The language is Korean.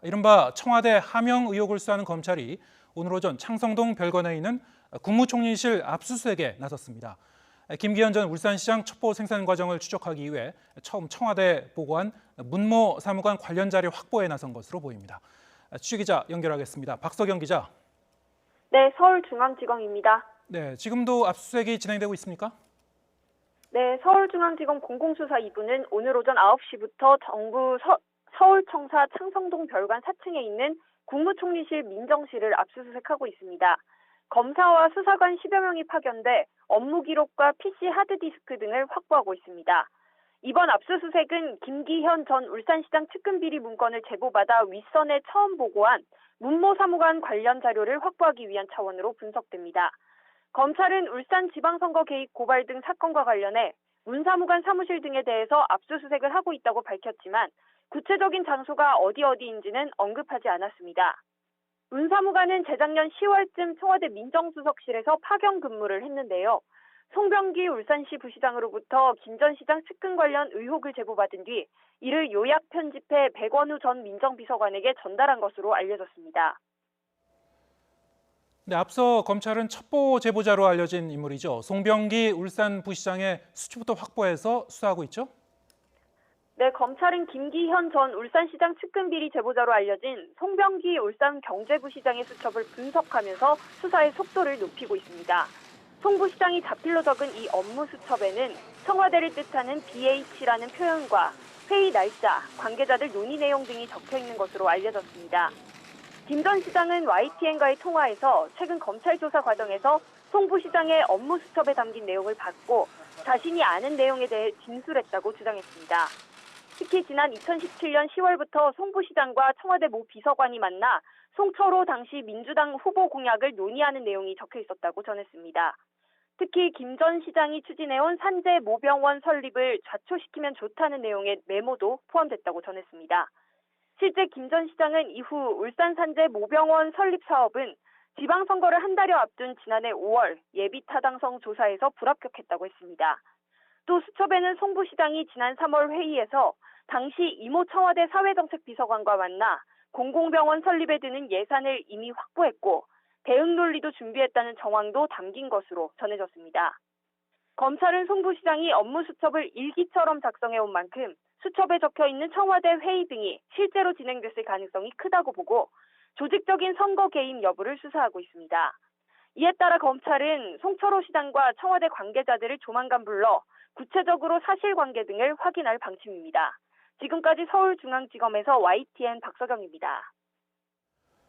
이른바 청와대 하명 의혹을 수사하는 검찰이 오늘 오전 창성동 별관에 있는 국무총리실 압수수색에 나섰습니다. 김기현 전 울산시장 첩보 생산 과정을 추적하기 위해 처음 청와대에 보고한 문모 사무관 관련 자료 확보에 나선 것으로 보입니다. 취재기자 연결하겠습니다. 박석영 기자. 네, 서울중앙지검입니다. 네, 지금도 압수수색이 진행되고 있습니까? 네, 서울중앙지검 공공수사 2부는 오늘 오전 9시부터 정부 서울청사 창성동 별관 4층에 있는 국무총리실 민정실을 압수수색하고 있습니다. 검사와 수사관 10여 명이 파견돼 업무 기록과 PC 하드디스크 등을 확보하고 있습니다. 이번 압수수색은 김기현 전 울산시장 측근비리 문건을 제보받아 윗선에 처음 보고한 문모 사무관 관련 자료를 확보하기 위한 차원으로 분석됩니다. 검찰은 울산지방선거 개입 고발 등 사건과 관련해 문 사무관 사무실 등에 대해서 압수수색을 하고 있다고 밝혔지만 구체적인 장소가 어디인지는 언급하지 않았습니다. 문 사무관은 재작년 10월쯤 청와대 민정수석실에서 파견 근무를 했는데요. 송병기 울산시 부시장으로부터 김 전 시장 측근 관련 의혹을 제보받은 뒤 이를 요약 편집해 백원우 전 민정비서관에게 전달한 것으로 알려졌습니다. 네, 앞서 검찰은 첩보 제보자로 알려진 인물이죠. 송병기 울산 부시장의 수첩부터 확보해서 수사하고 있죠? 네, 검찰은 김기현 전 울산시장 측근비리 제보자로 알려진 송병기 울산경제부시장의 수첩을 분석하면서 수사의 속도를 높이고 있습니다. 송 부시장이 자필로 적은 이 업무 수첩에는 청와대를 뜻하는 BH라는 표현과 회의 날짜, 관계자들 논의 내용 등이 적혀 있는 것으로 알려졌습니다. 김 전 시장은 YTN과의 통화에서 최근 검찰 조사 과정에서 송 부시장의 업무 수첩에 담긴 내용을 받고 자신이 아는 내용에 대해 진술했다고 주장했습니다. 특히 지난 2017년 10월부터 송 부시장과 청와대 모 비서관이 만나 송철호 당시 민주당 후보 공약을 논의하는 내용이 적혀 있었다고 전했습니다. 특히 김 전 시장이 추진해온 산재 모병원 설립을 좌초시키면 좋다는 내용의 메모도 포함됐다고 전했습니다. 실제 김 전 시장은 이후 울산 산재 모병원 설립 사업은 지방선거를 한 달여 앞둔 지난해 5월 예비타당성 조사에서 불합격했다고 했습니다. 또 수첩에는 송 부시장이 지난 3월 회의에서 당시 이모 청와대 사회정책비서관과 만나 공공병원 설립에 드는 예산을 이미 확보했고 대응 논리도 준비했다는 정황도 담긴 것으로 전해졌습니다. 검찰은 송 부시장이 업무 수첩을 일기처럼 작성해온 만큼 수첩에 적혀있는 청와대 회의 등이 실제로 진행됐을 가능성이 크다고 보고 조직적인 선거 개입 여부를 수사하고 있습니다. 이에 따라 검찰은 송철호 시장과 청와대 관계자들을 조만간 불러 구체적으로 사실관계 등을 확인할 방침입니다. 지금까지 서울중앙지검에서 YTN 박석영입니다.